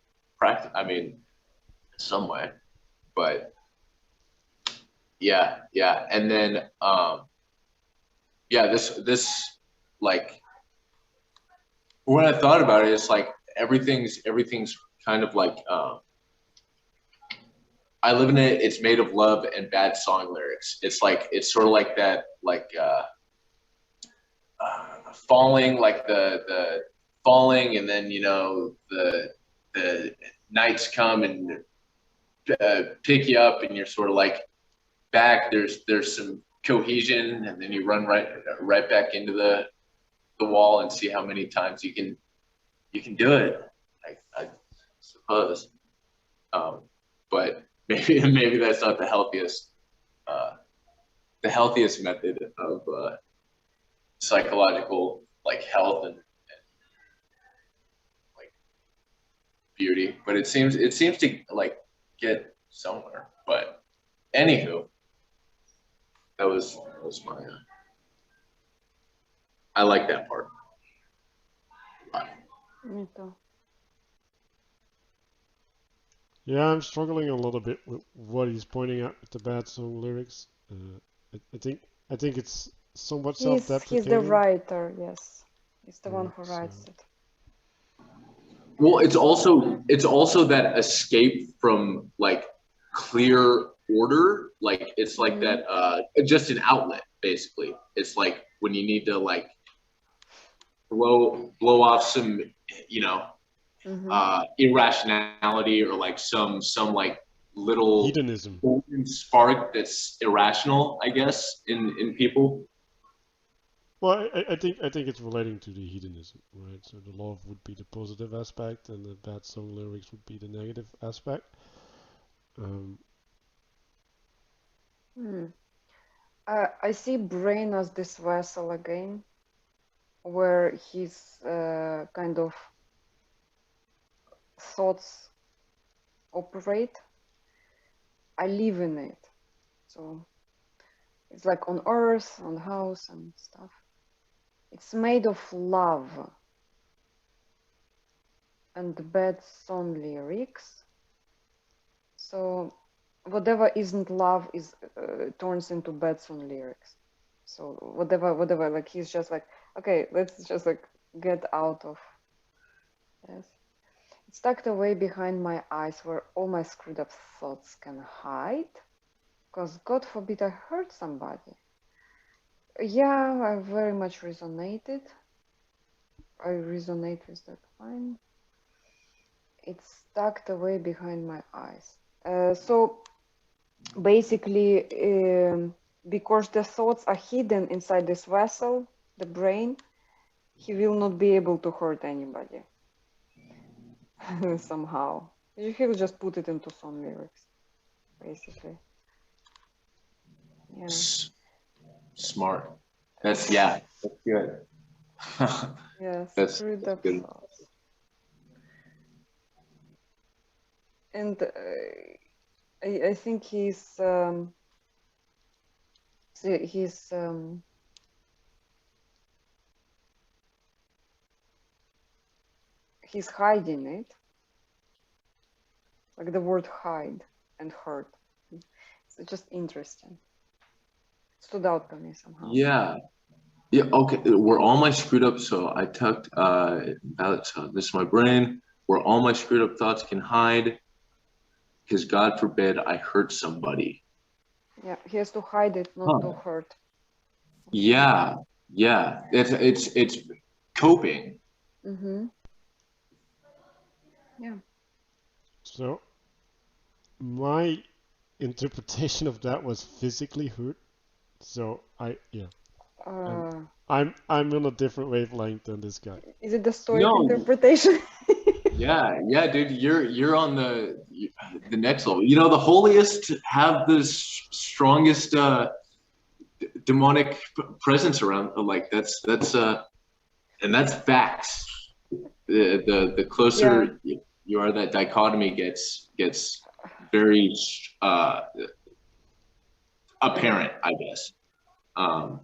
I mean, some way, but yeah. And then yeah, this like when I thought about it, it's like everything's kind of like I live in it. It's made of love and bad song lyrics. It's like it's sort of like that, like falling, like the falling, and then you know the nights come and pick you up, and you're sort of like back. There's some cohesion, and then you run right back into the wall and see how many times you can do it. I suppose, but maybe that's not the healthiest method of psychological like health and like beauty. But it seems to like get somewhere. But anywho, that was my. I like that part.
Me too.
Yeah, I'm struggling a little bit with what he's pointing at with the bad song lyrics. I think it's somewhat
He's the
self-deprecating.
writer, yes. He's the one
Yeah,
who
so
writes it.
Well, it's also that escape from like clear order. Like it's like that just an outlet basically. It's like when you need to like blow off some, you know, irrationality or like some like little
hedonism.
spark that's irrational, I guess, in people.
Well, I think it's relating to the hedonism, right? So the love would be the positive aspect, and the bad song lyrics would be the negative aspect.
I see brain as this vessel again. where his kind of thoughts operate. I live in it. So it's like on earth, on the house and stuff. It's made of love and bad song lyrics. So whatever isn't love is turns into bad song lyrics. So whatever, like he's just like, okay, let's just like get out of this. It's tucked away behind my eyes where all my screwed up thoughts can hide. Because God forbid I hurt somebody. Yeah, I very much resonated. I resonate with that line. It's tucked away behind my eyes. So basically, because the thoughts are hidden inside this vessel, the brain, he will not be able to hurt anybody somehow. He'll just put it into some lyrics, basically. Yeah.
Smart. That's good.
Yes,
that's
screwed up
good.
thoughts. And I think he's hiding it, like the word hide and hurt. It's just interesting. It stood out to me somehow.
Yeah. Yeah, okay. Where all my screwed up, so I tucked this is my brain, where all my screwed up thoughts can hide, because God forbid I hurt somebody.
Yeah, he has to hide it, not to hurt.
Yeah, yeah. It's coping.
Mm-hmm. Yeah.
So my interpretation of that was physically hurt. So I'm on a different wavelength than this guy.
Is it the Stoic
No.
interpretation?
Yeah, dude. You're on the next level. You know, the holiest have the strongest demonic presence around. Like that's and that's facts. The closer you are, that dichotomy gets very apparent, I guess. But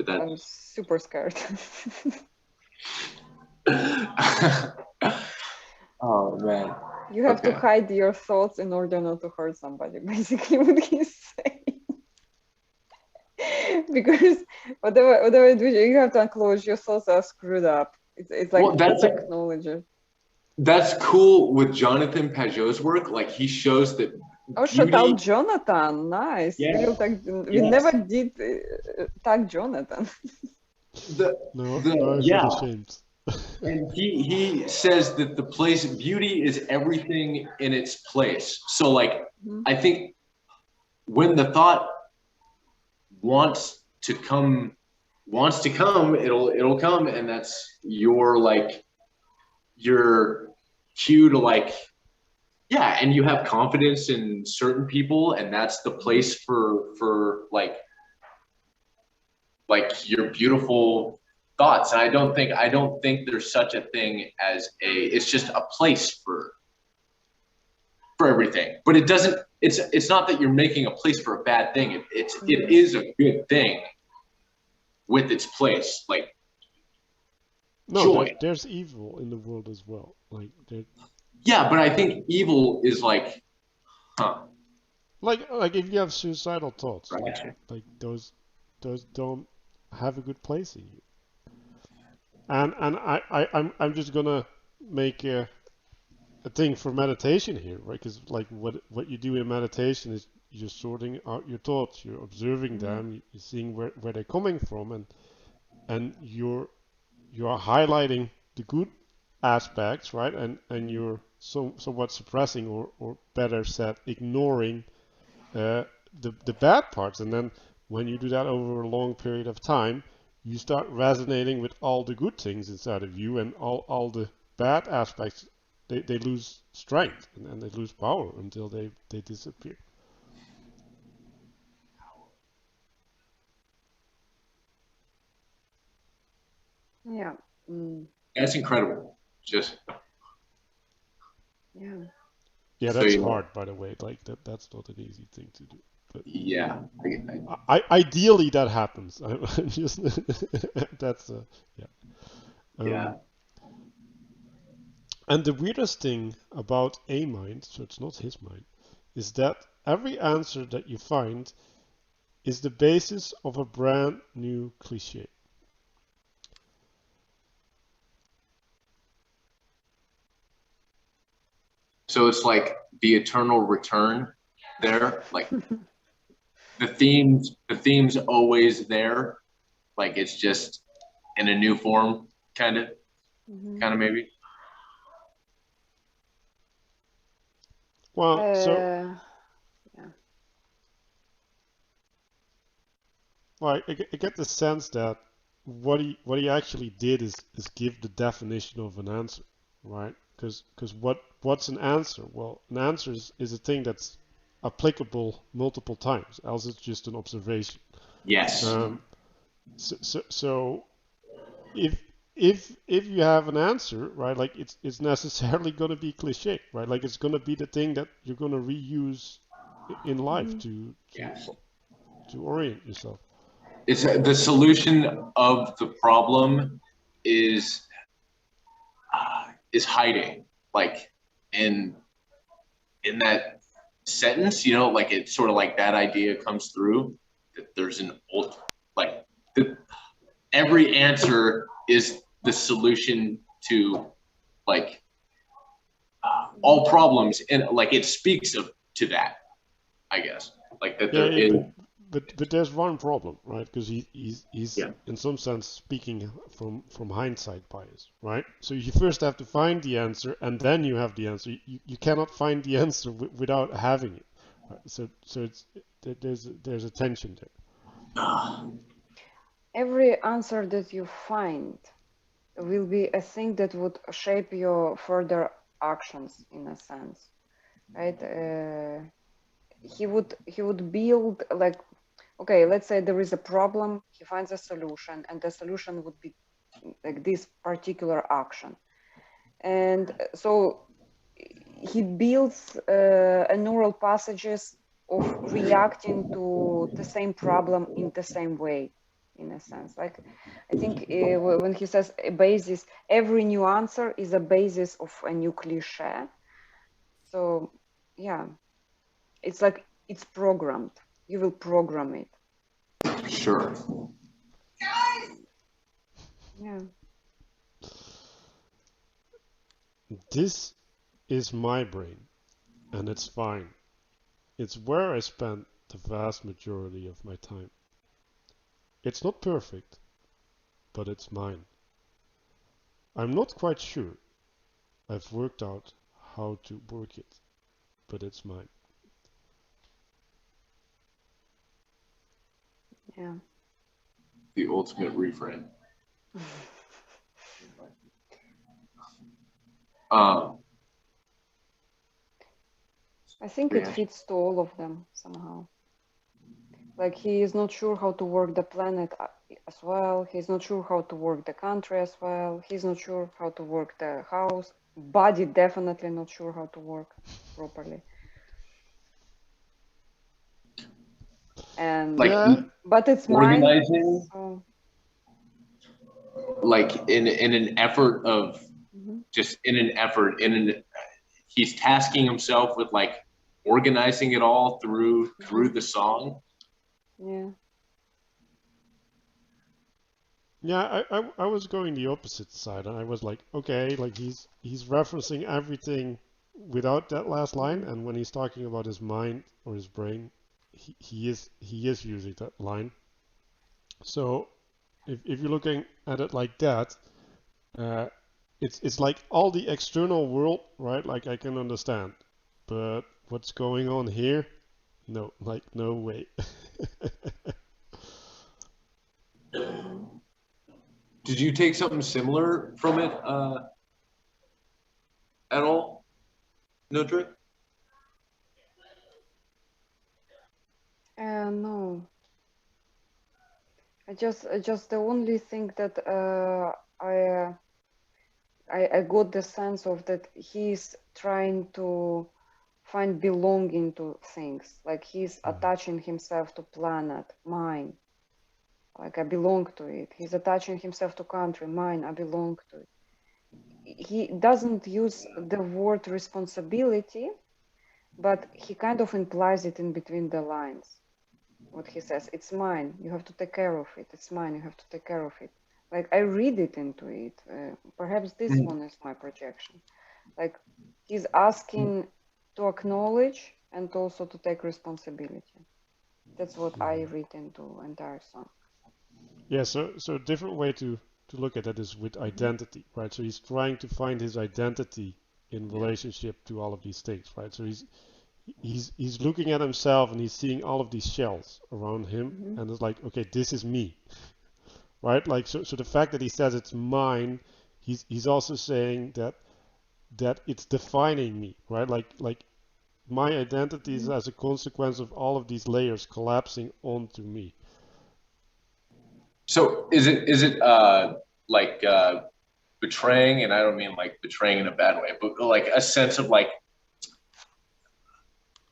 I'm super scared.
Oh man.
You have to hide your thoughts in order not to hurt somebody, basically what he's saying. Because whatever you do, you have to acknowledge your thoughts are screwed up. It's like, well, that's acknowledge.
That's cool with Jonathan Pajot's work. Like he shows that.
Oh, shout out Jonathan! Nice.
Yeah.
We never did tag Jonathan.
No, I feel ashamed.
And he says that the place beauty is everything in its place. So like I think when the thought wants to come, it'll come, and that's your cue to like, yeah, and you have confidence in certain people, and that's the place for like your beautiful thoughts. And I don't think there's such a thing as it's just a place for everything. But it doesn't, it's not that you're making a place for a bad thing. It is a good thing with its place. Like
no, there's evil in the world as well. Like
yeah, but I think evil is like
like if you have suicidal thoughts,
right.
like those don't have a good place in you. And I'm just gonna make a thing for meditation here, right? Because like what you do in meditation is you're sorting out your thoughts, you're observing them, you're seeing where they're coming from, and you're highlighting the good aspects, right? And you're somewhat suppressing or better said, ignoring the bad parts. And then when you do that over a long period of time, you start resonating with all the good things inside of you, and all the bad aspects, they lose strength and they lose power until they disappear.
Yeah. Mm,
That's incredible. Just
yeah.
Yeah,
so
that's
you know,
hard, by the way. Like that's not an easy thing to do. But
yeah.
ideally that happens. I'm just that's yeah.
Yeah.
And the weirdest thing about a mind, so it's not his mind, is that every answer that you find is the basis of a brand new cliche.
So it's like the eternal return there. Like the theme's always there. Like it's just in a new form, kind of,
Mhm.
maybe.
Well, so
Uh, yeah.
well, I get the sense that what he actually did is give the definition of an answer, right? Because what's an answer? Well, an answer is a thing that's applicable multiple times, else it's just an observation.
Yes.
So if if you have an answer, right, like it's necessarily going to be cliche, right? Like it's going to be the thing that you're going to reuse in life
Mhm.
Yes.
to orient yourself.
It's the solution of the problem is hiding, like in that sentence, like it's sort of like that idea comes through that there's an old, like the, every answer is the solution to like all problems, and like it speaks to that, I guess, like that
Yeah,
there
yeah,
is.
but there's one problem, right? Because he's
Yeah.
in some sense speaking from hindsight bias, right? So you first have to find the answer, and then you have the answer. You cannot find the answer without having it. Right? So there's a tension there.
Every answer that you find will be a thing that would shape your further actions in a sense, right? He would build like, okay, let's say there is a problem, he finds a solution, and the solution would be like this particular action. And so he builds a neural passages of reacting to the same problem in the same way, in a sense. Like, I think when he says a basis, every new answer is a basis of a new cliche. So yeah, it's like it's programmed. You will program it.
Sure.
Yeah.
This is my brain, and it's fine. It's where I spend the vast majority of my time. It's not perfect, but it's mine. I'm not quite sure I've worked out how to work it, but it's mine.
Yeah.
The ultimate reframe. um
I think it
Reaction.
fits to all of them somehow. Like, he is not sure how to work the planet as well. He's not sure how to work the country as well. He's not sure how to work the house. Body definitely not sure how to work properly. And
Like
Yeah,
but it's mine.
organizing,
So
like in an effort of
mhm,
just in an effort in an he's tasking himself with like organizing it all through
mhm,
the song.
yeah.
yeah. I was going the opposite side, and I was like, okay, like he's referencing everything without that last line,
Mhm,
and when he's talking about his mind or his brain, he is using that line. So if you're looking at it like that, uh, it's like all the external world, right? Like I can understand, but what's going on here? No, like no way.
mhm.
Did you take something similar from it at all, Nodrik?
No, I just the only thing that I got the sense of that he's trying to find belonging to things, like he's attaching himself to planet, mine, like I belong to it. He's attaching himself to country, mine, I belong to it. He doesn't use the word responsibility, but he kind of implies it in between the lines. What he says, it's mine, you have to take care of it. It's mine, you have to take care of it. Like I read it into it. Perhaps this one is my projection. Like he's asking to acknowledge and also to take responsibility. That's what I read into entire song.
Yeah, so a different way to look at that is with identity, right? So he's trying to find his identity in relationship to all of these things, right? So he's looking at himself and he's seeing all of these shells around him, and it's like, okay, this is me, right? Like so the fact that he says it's mine, he's also saying that it's defining me, right? Like my identity is as a consequence of all of these layers collapsing onto me.
So is it like betraying, and I don't mean like betraying in a bad way, but like a sense of like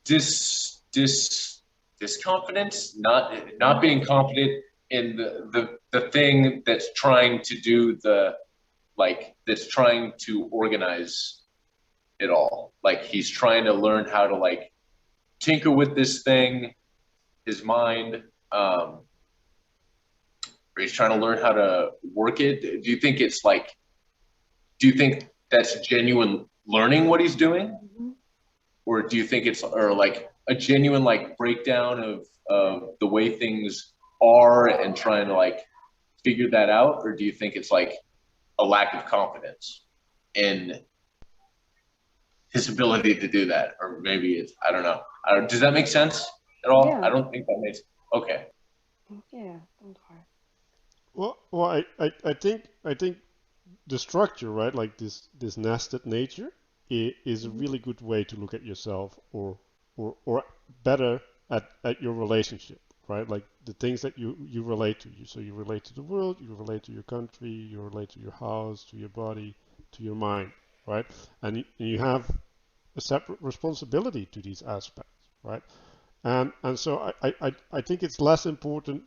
disconfidence, not being confident in the thing that's trying to do that's trying to organize it all. Like he's trying to learn how to like tinker with this thing, his mind, or he's trying to learn how to work it. Do you think it's like, do you think that's genuine learning what he's doing? Or do you think it's like a genuine like breakdown of the way things are and trying to like figure that out? Or do you think it's like a lack of confidence in his ability to do that? Or maybe it's, I don't know. Does that make sense at all?
Yeah.
I don't think that makes, okay.
Yeah, don't worry.
Well, I think the structure, right, like this nested nature, is a really good way to look at yourself, or better at your relationship, right? Like the things that you relate to. So you relate to the world, you relate to your country, you relate to your house, to your body, to your mind, right? And you have a separate responsibility to these aspects, right? And so I think it's less important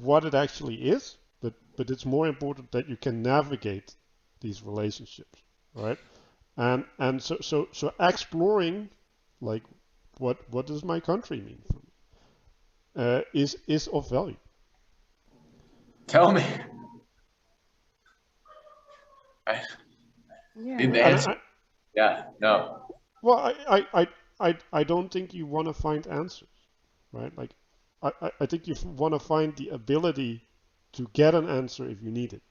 what it actually is, but it's more important that you can navigate these relationships, right? And so exploring, like, what does my country mean for me, is of value.
Tell me. I need the
Yeah.
answer. Yeah, no.
Well, I don't think you want to find answers, right? Like, I think you want to find the ability to get an answer if you need it.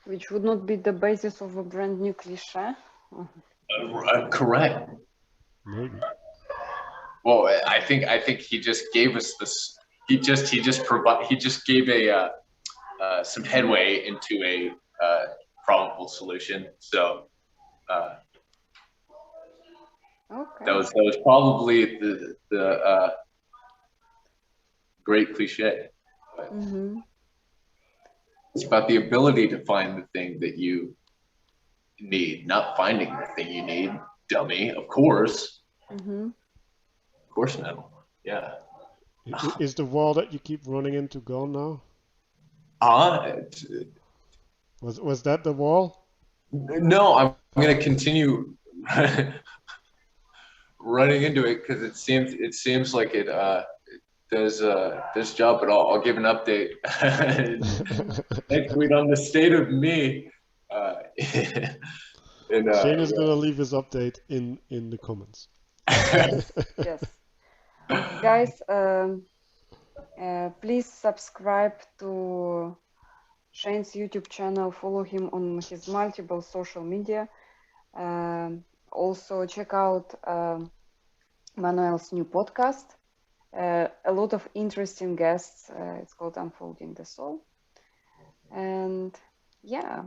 Which would not be the basis of a brand new cliche.
Correct.
Maybe.
Well, I think he just gave us this. He just gave a some headway into a probable solution. So
Okay.
that was probably the great cliche. But it's about the ability to find the thing that you need, not finding the thing you need. Dummy, of course. Of course not. Yeah.
Is the wall that you keep running into gone now? Was that the wall?
No, I'm going to continue running into it because it seems like it does this job, but I'll give an update next week on the state of me.
Shane is gonna leave his update in the comments.
Yes. Guys, please subscribe to Shane's YouTube channel. Follow him on his multiple social media. Also check out Manuel's new podcast. A lot of interesting guests. It's called Unfolding the Soul. And yeah,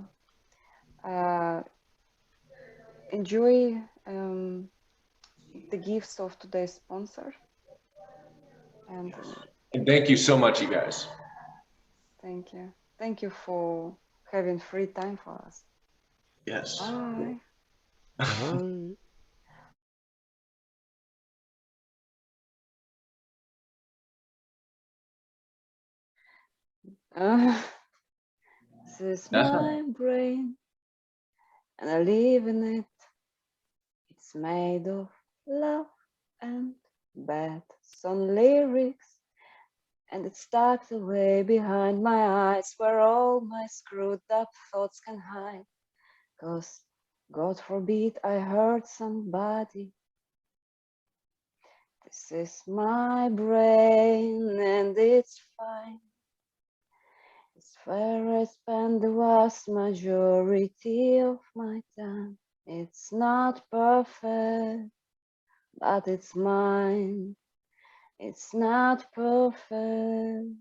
enjoy the gifts of today's sponsor. And
thank you so much, you guys.
thank you. Thank you for having free time for us.
Yes.
Bye.
Bye.
This is
That's
my brain, and I live in it. It's made of love and bad song lyrics, and it's tucked away behind my eyes, where all my screwed up thoughts can hide. 'Cause God forbid I hurt somebody. This is my brain, and it's fine. It's where I spend the vast majority of my time. It's not perfect, but it's mine. It's not perfect.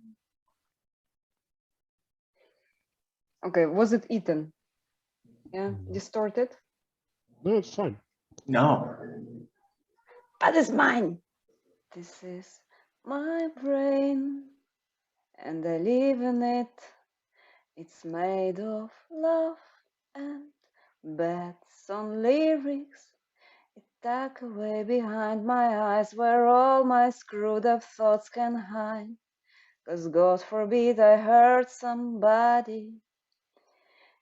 Okay, was it eaten? Yeah, distorted?
No, it's fine.
no.
But it's mine. This is my brain, and I live in it. It's made of love and bad song lyrics. It tucked away behind my eyes, where all my screwed up thoughts can hide. 'Cause God forbid I hurt somebody.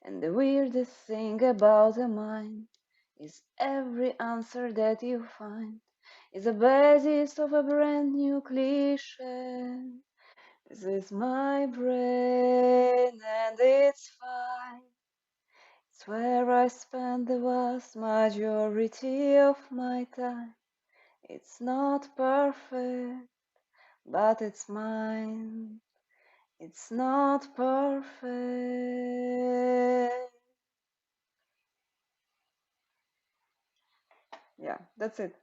And the weirdest thing about the mind is every answer that you find is the basis of a brand new cliche. This is my brain, and it's fine. It's where I spend the vast majority of my time. It's not perfect, but it's mine. It's not perfect. Yeah, that's it.